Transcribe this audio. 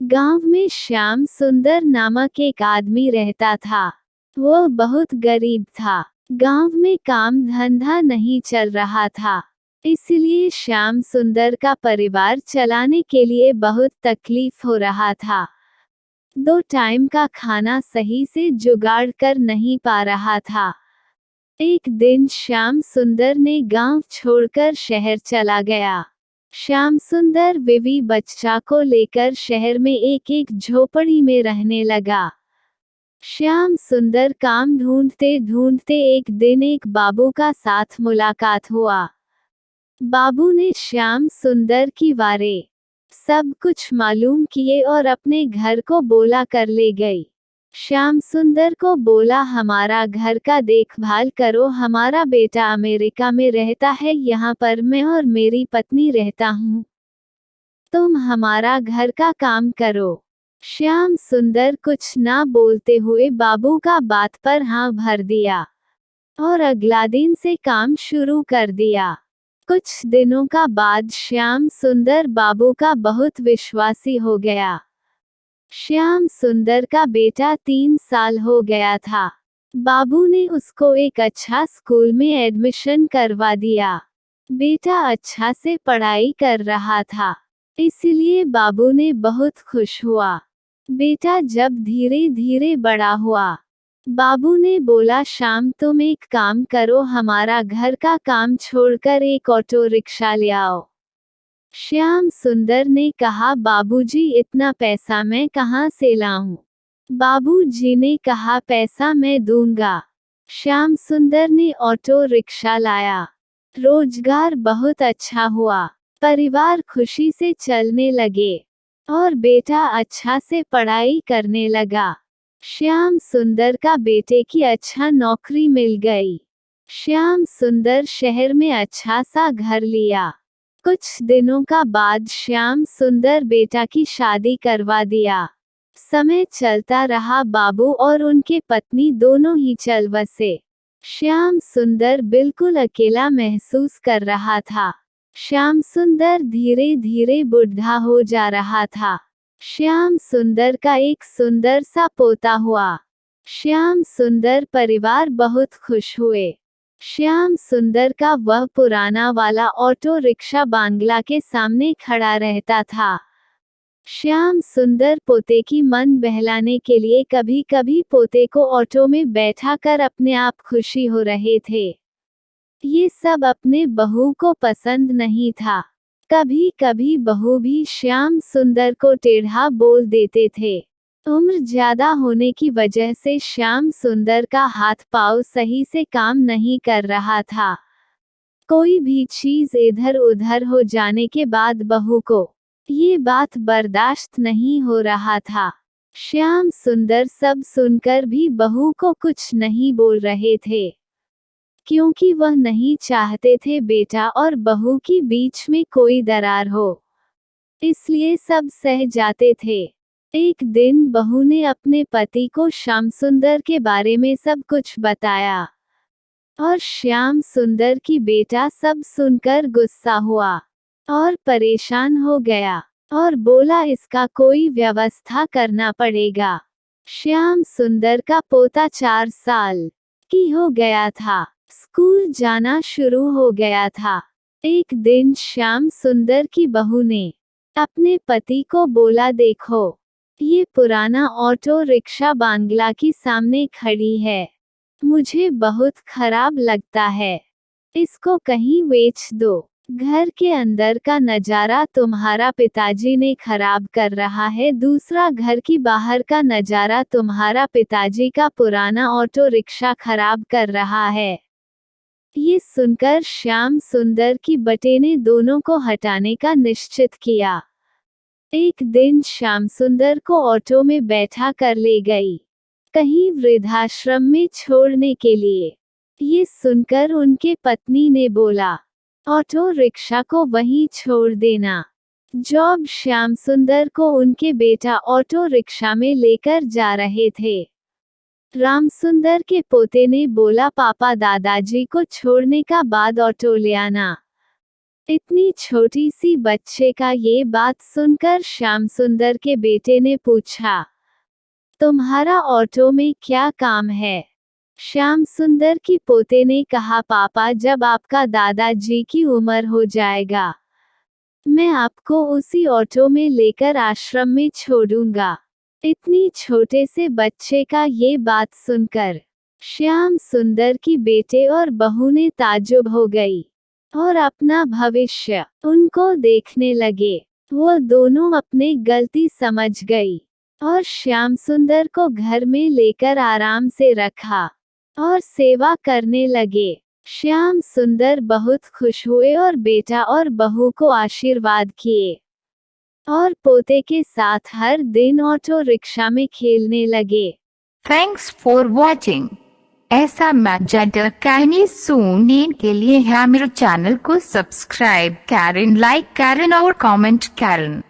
गांव में श्याम सुंदर नामक एक आदमी रहता था। वो बहुत गरीब था। गांव में काम धंधा नहीं चल रहा था, इसलिए श्याम सुंदर का परिवार चलाने के लिए बहुत तकलीफ हो रहा था। 2 टाइम का खाना सही से जुगाड़ कर नहीं पा रहा था। एक दिन श्याम सुंदर ने गांव छोड़कर शहर चला गया। श्याम सुंदर बीवी बच्चा को लेकर शहर में एक एक झोपड़ी में रहने लगा। श्याम सुंदर काम ढूंढते ढूंढते एक दिन एक बाबू का साथ मुलाकात हुआ। बाबू ने श्याम सुंदर की बारे सब कुछ मालूम किए और अपने घर को बोला कर ले गई। श्याम सुंदर को बोला, हमारा घर का देखभाल करो, हमारा बेटा अमेरिका में रहता है, यहाँ पर मैं और मेरी पत्नी रहता हूँ, तुम हमारा घर का काम करो। श्याम सुंदर कुछ ना बोलते हुए बाबू का बात पर हाँ भर दिया और अगला दिन से काम शुरू कर दिया। कुछ दिनों का बाद श्याम सुंदर बाबू का बहुत विश्वासी हो गया। श्याम सुंदर का बेटा 3 साल हो गया था। बाबू ने उसको एक अच्छा स्कूल में एडमिशन करवा दिया। बेटा अच्छा से पढ़ाई कर रहा था, इसलिए बाबू ने बहुत खुश हुआ। बेटा जब धीरे धीरे बड़ा हुआ, बाबू ने बोला, शाम तुम एक काम करो, हमारा घर का काम छोड़कर एक ऑटो रिक्शा ले आओ। श्याम सुंदर ने कहा, बाबूजी इतना पैसा मैं कहाँ से लाऊं? बाबूजी ने कहा, पैसा मैं दूंगा। श्याम सुंदर ने ऑटो रिक्शा लाया। रोजगार बहुत अच्छा हुआ, परिवार खुशी से चलने लगे और बेटा अच्छा से पढ़ाई करने लगा। श्याम सुंदर का बेटे की अच्छा नौकरी मिल गई। श्याम सुंदर शहर में अच्छा सा घर लिया। कुछ दिनों का बाद श्याम सुंदर बेटा की शादी करवा दिया। समय चलता रहा, बाबू और उनके पत्नी दोनों ही चल बसे। श्याम सुंदर बिल्कुल अकेला महसूस कर रहा था। श्याम सुंदर धीरे धीरे बुढ़ा हो जा रहा था। श्याम सुंदर का एक सुंदर सा पोता हुआ। श्याम सुंदर परिवार बहुत खुश हुए। श्याम सुंदर का वह पुराना वाला ऑटो रिक्शा बांग्ला के सामने खड़ा रहता था। श्याम सुंदर पोते की मन बहलाने के लिए कभी कभी पोते को ऑटो में बैठा कर अपने आप खुशी हो रहे थे। ये सब अपने बहू को पसंद नहीं था। कभी कभी बहू भी श्याम सुंदर को टेढ़ा बोल देते थे। उम्र ज्यादा होने की वजह से श्याम सुंदर का हाथ पांव सही से काम नहीं कर रहा था। कोई भी चीज इधर उधर हो जाने के बाद बहू को ये बात बर्दाश्त नहीं हो रहा था। श्याम सुंदर सब सुनकर भी बहू को कुछ नहीं बोल रहे थे, क्योंकि वह नहीं चाहते थे बेटा और बहू के बीच में कोई दरार हो, इसलिए सब सह जाते थे। एक दिन बहू ने अपने पति को श्याम सुंदर के बारे में सब कुछ बताया और श्याम सुंदर की बेटा सब सुनकर गुस्सा हुआ और परेशान हो गया और बोला, इसका कोई व्यवस्था करना पड़ेगा। श्याम सुंदर का पोता 4 साल की हो गया था, स्कूल जाना शुरू हो गया था। एक दिन श्याम सुंदर की बहू ने अपने पति को बोला, देखो ये पुराना ऑटो रिक्शा बांग्ला की सामने खड़ी है, मुझे बहुत खराब लगता है, इसको कहीं बेच दो। घर के अंदर का नजारा तुम्हारा पिताजी ने खराब कर रहा है, दूसरा घर की बाहर का नजारा तुम्हारा पिताजी का पुराना ऑटो रिक्शा खराब कर रहा है। ये सुनकर श्याम सुंदर की बटे ने दोनों को हटाने का निश्चित किया। एक दिन श्याम सुंदर को ऑटो में बैठा कर ले गई, कहीं वृद्धाश्रम में छोड़ने के लिए। ये सुनकर उनके पत्नी ने बोला, ऑटो रिक्शा को वहीं छोड़ देना। जब श्याम सुंदर को उनके बेटा ऑटो रिक्शा में लेकर जा रहे थे, राम सुंदर के पोते ने बोला, पापा दादाजी को छोड़ने का बाद ऑटो ले आना। इतनी छोटी सी बच्चे का ये बात सुनकर श्याम सुंदर के बेटे ने पूछा, तुम्हारा ऑटो में क्या काम है? श्याम सुंदर की पोते ने कहा, पापा जब आपका दादाजी की उम्र हो जाएगा, मैं आपको उसी ऑटो में लेकर आश्रम में छोड़ूंगा। इतनी छोटे से बच्चे का ये बात सुनकर श्याम सुंदर की बेटे और बहू ने ताज्जुब हो गई और अपना भविष्य उनको देखने लगे। वो दोनों अपनी गलती समझ गई और श्याम सुंदर को घर में लेकर आराम से रखा और सेवा करने लगे। श्याम सुंदर बहुत खुश हुए और बेटा और बहू को आशीर्वाद किए और पोते के साथ हर दिन ऑटो रिक्शा में खेलने लगे। Thanks for watching. ऐसा मजेदार कहानी सुनने के लिए हमारे चैनल को सब्सक्राइब करें, लाइक करें और कमेंट करें।